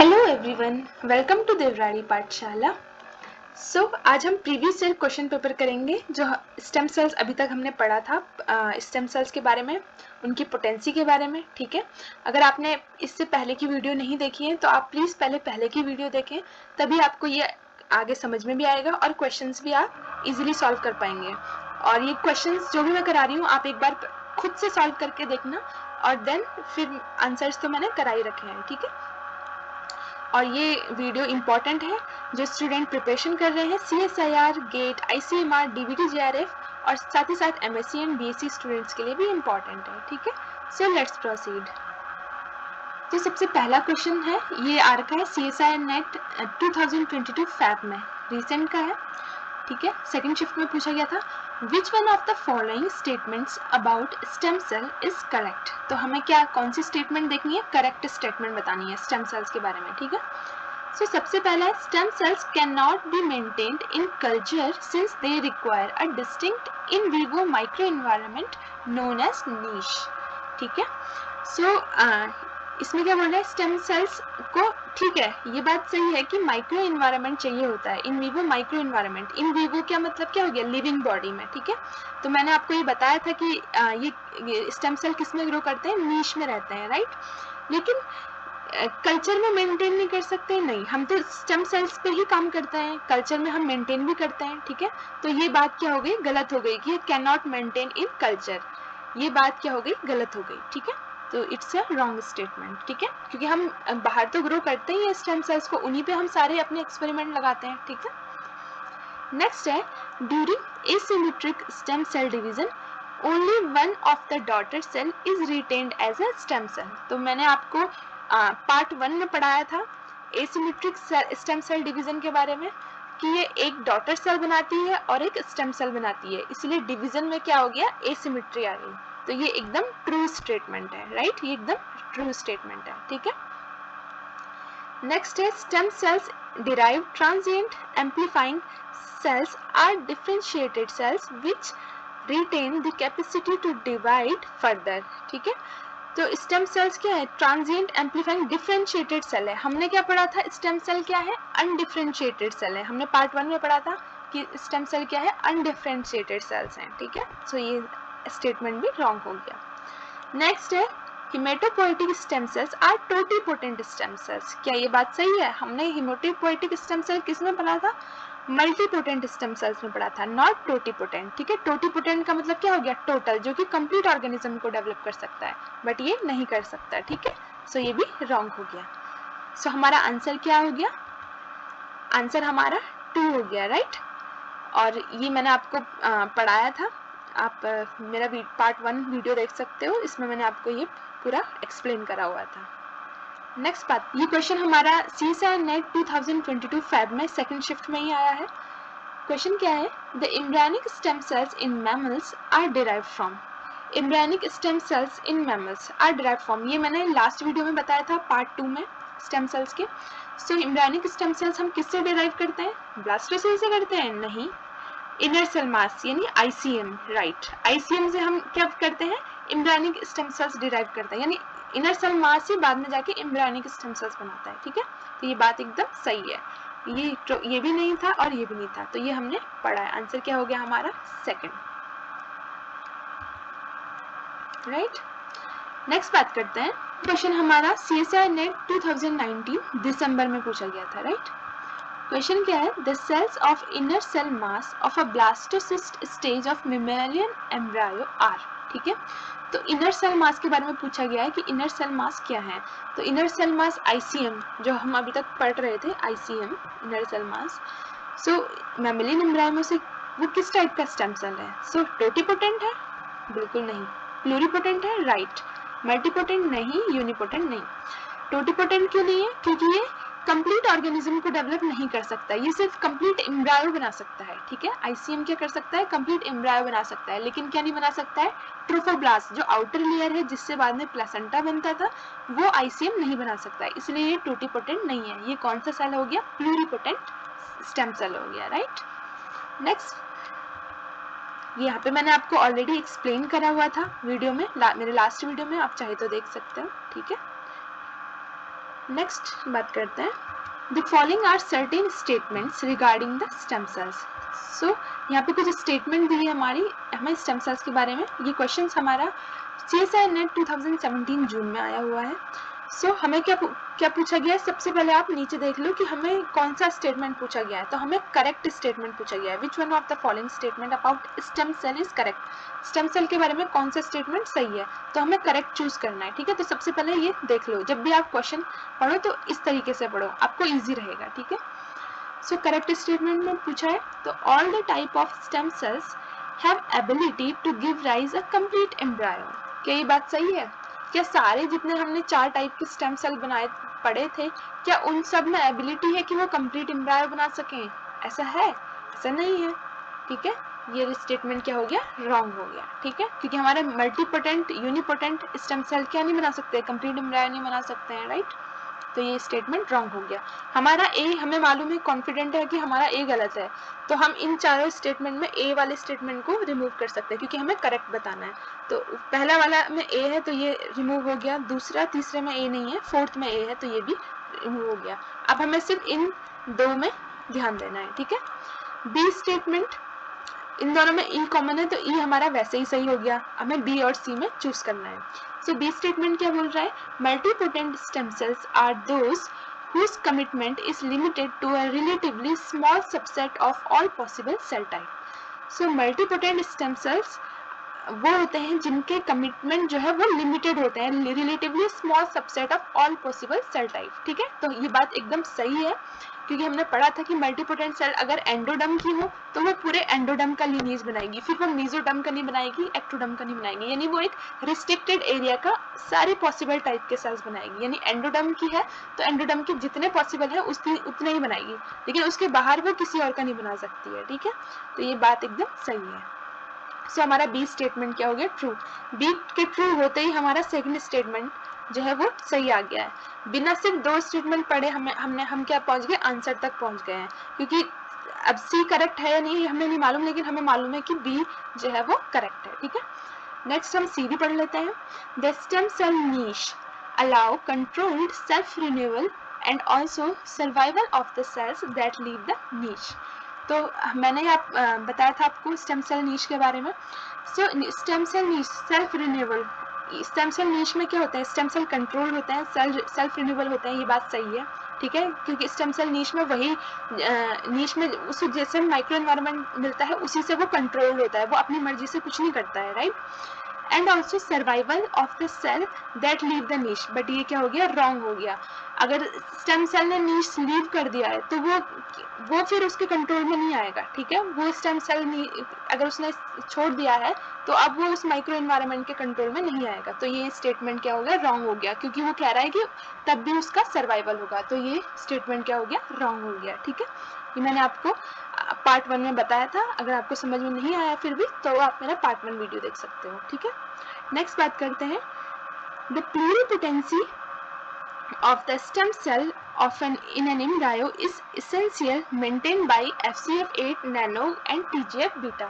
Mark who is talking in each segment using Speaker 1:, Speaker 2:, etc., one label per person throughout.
Speaker 1: Hello everyone, welcome to Devradi Pathshala. आज हम previous year question paper करेंगे जो स्टेम सेल्स अभी तक हमने पढ़ा था, स्टेम सेल्स के बारे में, उनकी पोटेंसी के बारे में। ठीक है, अगर आपने इससे पहले की वीडियो नहीं देखी है तो आप प्लीज़ पहले की वीडियो देखें, तभी आपको ये आगे समझ में भी आएगा और क्वेश्चंस भी आप इजीली सॉल्व कर पाएंगे। और ये क्वेश्चंस जो भी मैं करा रही हूँ आप एक बार खुद से सॉल्व करके देखना, और देन फिर आंसर्स तो मैंने करा ही रखे हैं। ठीक है, और ये वीडियो इम्पॉर्टेंट है जो स्टूडेंट प्रिपरेशन कर रहे हैं CSIR, GATE, ICMR, DBT, JRF और साथ ही साथ MSc एंड BSc स्टूडेंट्स के लिए भी इम्पॉर्टेंट है। ठीक है, सो लेट्स प्रोसीड। तो सबसे पहला क्वेश्चन है, ये आ रखा है CSIR नेट 2022 फैब में, रिसेंट का है। ठीक है, सेकंड शिफ्ट में पूछा गया था, which one of the following statements about stem cell is correct. तो हमें क्या कौन सी स्टेटमेंट देखनी है, करेक्ट स्टेटमेंट बतानी है स्टेम सेल्स के बारे में। ठीक है, सो सबसे पहला है, stem cells cannot be maintained in culture since they require a distinct in vivo micro environment known as niche. ठीक है, सो इसमें क्या बोल रहा है, स्टेम सेल्स को, ठीक है ये बात सही है कि माइक्रो एनवायरनमेंट चाहिए होता है, इन vivo micro environment. In vivo क्या मतलब क्या हो गया, लिविंग बॉडी में। ठीक है, तो मैंने आपको ये बताया था कि ये स्टेम सेल किस में ग्रो करते हैं, नीश में रहते हैं, राइट। लेकिन कल्चर में मेंटेन नहीं कर सकते, नहीं, हम तो स्टेम सेल्स पे ही काम करते हैं, कल्चर में हम मेंटेन भी करते हैं। ठीक है, तो ये बात क्या हो गई, गलत हो गई कि can not maintain in culture, ये बात क्या हो गई, गलत हो गई। ठीक है, तो इट्स अ रॉन्ग स्टेटमेंट। ठीक है, क्योंकि हम बाहर तो ग्रो करते ही हैं स्टेम सेल्स को, उन्हीं पे हम सारे अपने एक्सपेरिमेंट लगाते हैं। ठीक है, नेक्स्ट है, during asymmetric stem cell division only one of the daughter cell is retained as a stem cell. तो मैंने आपको पार्ट 1 में पढ़ाया था एसिमेट्रिक स्टेम सेल डिवीजन के बारे में, कि ये एक डॉटर सेल बनाती है और एक स्टेम सेल बनाती है, इसलिए डिवीजन में क्या हो गया, एसिमेट्री आ गई। तो ये एकदम ट्रू स्टेटमेंट है, राइट, ये एकदम ट्रू स्टेटमेंट है। ठीक है, नेक्स्ट है, stem sales derive transient amplifying cells are differentiated cells which retain the capacity to divide further। ठीक है, तो स्टेम सेल्स क्या है, ट्रांजिएंट एम्पलीफाइंग डिफरेंशिएटेड सेल है। हमने क्या पढ़ा था, स्टेम सेल क्या है, अनडिफरेंशिएटेड सेल है। हमने पार्ट 1 में पढ़ा था कि स्टेम सेल क्या है, अनडिफरेंशिएटेड सेल्स हैं। ठीक है, सो ये स्टेटमेंट भी रॉन्ग हो गया। नेक्स्ट है, haematopoietic stem cells are totipotent stem cells. क्या ये बात सही है, हमने हिमेटोपोएटिक स्टेम सेल किस में पढ़ा था, मल्टीपोटेंट स्टेम सेल्स में पढ़ा था, नॉट टोटिपोटेंट। ठीक है, टोटिपोटेंट का मतलब क्या हो गया, टोटल, जो कि कंप्लीट ऑर्गेनिज्म को डेवलप कर सकता है, बट ये नहीं कर सकता। ठीक है, सो ये भी रॉन्ग हो गया। सो हमारा आंसर क्या हो गया, आंसर हमारा 2 हो गया, राइट। और ये मैंने आपको पढ़ाया था, आप मेरा पार्ट 1 वीडियो देख सकते हो, इसमें मैंने आपको ये पूरा एक्सप्लेन करा हुआ था। नेक्स्ट बात, ये क्वेश्चन हमारा CSIR नेट 2022 फैब में सेकंड शिफ्ट में ही आया है। क्वेश्चन क्या है, the embryonic stem cells in mammals are derived from. Embryonic stem cells in mammals are derived from, ये मैंने लास्ट वीडियो में बताया था पार्ट 2 में स्टेम सेल्स के। सो एम्ब्रियोनिक स्टेम सेल्स हम किससे डिराइव करते हैं, ब्लास्टोसेल से करते हैं, नहीं, इनर सेल मास यानी ICM, राइट, ICM से हम क्या करते हैं, एम्ब्रियोनिक स्टेम सेल्स डिराइव करते हैं, यानी इनर सेल मास से बाद में जाके एम्ब्रियोनिक स्टेम सेल्स बनाता है। ठीक है, तो ये बात एकदम सही है, ये भी नहीं था और ये भी नहीं था, तो ये हमने पढ़ा है। आंसर क्या हो गया हमारा, सेकंड, राइट। नेक्स्ट बात करते हैं, क्वेश्चन हमारा CSIR नेट 2019 दिसंबर में पूछा गया था, राइट। क्वेश्चन क्या है, the cells of inner cell mass of a blastocyst stage of mammalian embryo are. ठीक है, तो इनर सेल मास के बारे में पूछा गया है कि इनर सेल मास क्या है। तो इनर सेल मास ICM, जो हम अभी तक पढ़ रहे थे, ICM इनर सेल मास। सो मेमेलियन एम्ब्रायो में से वो किस टाइप का स्टेम सेल है, सो टोटिपोटेंट है, बिल्कुल नहीं, प्लूरिपोटेंट है, राइट, मल्टीपोटेंट नहीं, यूनिपोटेंट नहीं। टोटिपोटेंट क्यों नहीं है, क्योंकि ये कंप्लीट ऑर्गेनिज्म को डेवलप नहीं कर सकता, ये सिर्फ कंप्लीट एम्ब्रायो बना सकता है। ठीक है, ICM क्या कर सकता है, कंप्लीट एम्ब्रायो बना सकता है, लेकिन क्या नहीं बना सकता है, ट्रोफोब्लास्ट जो आउटर लेयर है जिससे बाद में प्लेसेंटा बनता था, वो ICM नहीं बना सकता है, इसलिए ये टोटिपोटेंट नहीं है। ये कौन सा सेल हो गया, प्लूरिपोटेंट स्टेम सेल हो गया, राइट। नेक्स्ट, यहाँ पे मैंने आपको ऑलरेडी एक्सप्लेन करा हुआ था वीडियो में, मेरे लास्ट वीडियो में, आप चाहे तो देख सकते हो। ठीक है, नेक्स्ट बात करते हैं, the following are certain statements regarding the stem cells. So यहाँ पे कुछ स्टेटमेंट दी है हमारी हमें स्टेम सेल्स के बारे में। ये क्वेश्चन हमारा CSIR नेट 2017 जून में आया हुआ है। सो हमें क्या पूछा गया है, सबसे पहले आप नीचे देख लो कि हमें कौन सा स्टेटमेंट पूछा गया है। तो हमें करेक्ट स्टेटमेंट पूछा गया है, which one of the following statement about stem cell is correct. Stem cell के बारे में कौन सा स्टेटमेंट सही है, तो हमें करेक्ट चूज करना है, ठीक है। तो सबसे पहले ये देख लो, जब भी आप क्वेश्चन पढ़ो तो इस तरीके से पढ़ो, आपको ईजी रहेगा, ठीक है। सो करेक्ट स्टेटमेंट में पूछा है, तो all the type of stem cells have ability to give rise a complete embryo. क्या ये बात सही है? क्या सारे जितने हमने 4 टाइप के स्टेम सेल पढ़े थे, क्या उन सब में एबिलिटी है कि वो कंप्लीट एम्ब्रायो बना सकें? ऐसा है? ऐसा नहीं है, ठीक है। ये स्टेटमेंट क्या हो गया, रॉन्ग हो गया, ठीक है, क्योंकि हमारे मल्टीपोटेंट यूनिपोटेंट स्टेम सेल क्या नहीं बना सकते, कंप्लीट एम्ब्रायो नहीं बना सकते हैं, राइट। तो ये स्टेटमेंट रॉन्ग हो गया। हमारा ए, हमें मालूम है, कॉन्फिडेंट है कि हमारा ए गलत है, तो हम इन चारों स्टेटमेंट में ए वाले स्टेटमेंट को रिमूव कर सकते हैं, क्योंकि हमें करेक्ट बताना है। तो पहला वाला में ए है तो ये रिमूव हो गया, दूसरा तीसरे में ए नहीं है, फोर्थ में ए है तो ये भी रिमूव हो गया। अब हमें सिर्फ इन 2 में ध्यान देना है, ठीक है। बी स्टेटमेंट, इन दोनों में ई कॉमन है तो ई हमारा वैसे ही सही हो गया, हमें बी और सी में चूज करना है। सो बी स्टेटमेंट क्या बोल रहा है, multipotent stem cells are those whose commitment is limited to a relatively small subset of all possible cell type. So multipotent stem cells वो होते हैं जिनके कमिटमेंट जो है वो लिमिटेड होते हैं, relatively small subset of all possible cell type, ठीक है। तो ये बात एकदम सही है, क्योंकि हमने पढ़ा था कि मल्टीपोटेंट सेल अगर एंडोडर्म की हो तो वो पूरे एंडोडर्म का लीनिएज बनाएगी, फिर वो मेसोडर्म का नहीं बनाएगी, एक्टोडर्म का नहीं बनाएगी, यानी वो एक रिस्ट्रिक्टेड एरिया का सारे पॉसिबल टाइप के सेल्स बनाएगी। यानी एंडोडर्म की है तो एंडोडर्म के जितने पॉसिबल है उतने ही बनाएगी, लेकिन उसके बाहर वो किसी और का नहीं बना सकती है, ठीक है। तो ये बात एकदम सही है। सो हमारा बी स्टेटमेंट क्या हो गया, ट्रू। बी के ट्रू होते ही हमारा सेकंड स्टेटमेंट जो है वो सही आ गया है। बिना सिर्फ 2 स्टेटमेंट पढ़े हम क्या पहुंच गए, आंसर तक पहुंच गए हैं, क्योंकि अब सी करेक्ट है या नहीं हमें नहीं मालूम, लेकिन हमें मालूम है कि बी जो है वो करेक्ट है, ठीक है। नेक्स्ट हम सी भी पढ़ लेते हैं। The stem cell niche allow controlled self renewal and also survival of the cells that leave the niche. तो मैंने बताया था आपको स्टेम सेल नीश के बारे में। सो स्टेम सेल नीश सेल्फ रिन्यूअल, स्टेम सेल नीश में क्या होता है, स्टेम सेल कंट्रोल होता है, सेल्फ रिन्यूअल होता है, ये बात सही है, ठीक है, क्योंकि स्टेम सेल नीश में वही नीश में उस जैसे माइक्रो एनवायरनमेंट मिलता है उसी से वो कंट्रोल होता है, वो अपनी मर्जी से कुछ नहीं करता है, right. And also survival of the cell that leave the niche, but ये क्या हो गया, रॉन्ग हो गया। अगर स्टेम सेल ने नीश लीव कर दिया है तो वो फिर उसके कंट्रोल में नहीं आएगा, ठीक है। वो स्टेम सेल अगर उसने छोड़ दिया है तो अब वो उस माइक्रो एनवायरनमेंट के कंट्रोल में नहीं आएगा। तो ये स्टेटमेंट क्या हो गया, रॉन्ग हो गया, क्योंकि वो कह रहा है कि तब भी उसका सर्वाइवल होगा, तो ये स्टेटमेंट क्या हो गया, रॉन्ग हो गया, ठीक है। ये मैंने आपको पार्ट 1 में बताया था, अगर आपको समझ में नहीं आया फिर भी तो आप मेरा पार्ट 1 वीडियो देख सकते हो, ठीक है। नेक्स्ट बात करते हैं, the प्लूरिपोटेंसी of the stem cell of in an embryo is essential maintained by FGF8 nano and TGF beta.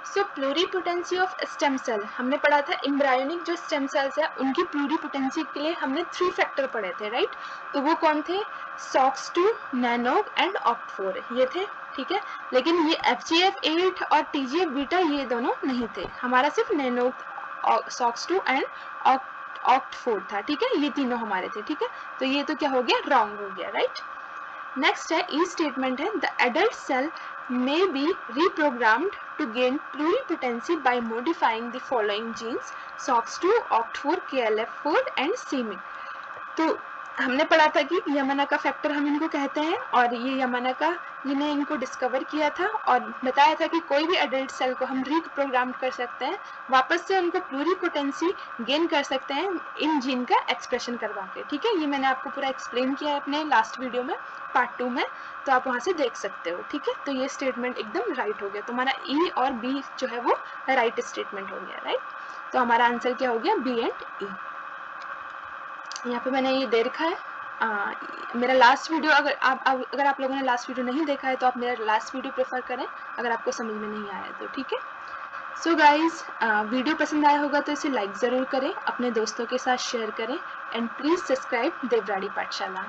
Speaker 1: So pluripotency of stem cell हमने पढ़ा था, एम्ब्रायोनिक जो स्टेम सेल्स है उनकी प्लूरिपोटेंसी के लिए हमने 3 फैक्टर पढ़े थे, राइट। तो वो कौन थे, SOX2, नैनोग एंड OCT4 ये थे, ठीक है। लेकिन ये FGF8 और TGF बीटा ये दोनों नहीं थे, हमारा सिर्फ नैनोग, SOX2 एंड OCT4 था, ठीक है, ये तीनों हमारे थे, ठीक है। तो ये तो क्या हो गया, रॉन्ग हो गया, राइट। नेक्स्ट है ई स्टेटमेंट है, the adult cell may be reprogrammed to gain pluripotency by modifying the following genes SOX2, OCT4, KLF4 and c-MYC। तो हमने पढ़ा था कि यामानाका फैक्टर हम इनको कहते हैं, और ये यामानाका जिन्हें इनको डिस्कवर किया था और बताया था कि कोई भी एडल्ट सेल को हम रीप्रोग्राम कर सकते हैं, वापस से उनको प्लूरिपोटेंसी गेन कर सकते हैं इन जीन का एक्सप्रेशन करवा के, ठीक है। ये मैंने आपको पूरा एक्सप्लेन किया है अपने लास्ट वीडियो में, पार्ट 2 में, तो आप वहाँ से देख सकते हो, ठीक है। तो ये स्टेटमेंट एकदम राइट हो गया, तो हमारा ई और बी जो है वो राइट स्टेटमेंट हो गया, राइट। तो हमारा आंसर क्या हो गया, बी एंड ई। यहाँ पे मैंने ये दे रखा है मेरा लास्ट वीडियो, अगर आप लोगों ने लास्ट वीडियो नहीं देखा है तो आप मेरा लास्ट वीडियो प्रेफर करें, अगर आपको समझ में नहीं आया तो, ठीक है। सो गाइज, वीडियो पसंद आया होगा तो इसे लाइक ज़रूर करें, अपने दोस्तों के साथ शेयर करें एंड प्लीज़ सब्सक्राइब देवराड़ी पाठशाला।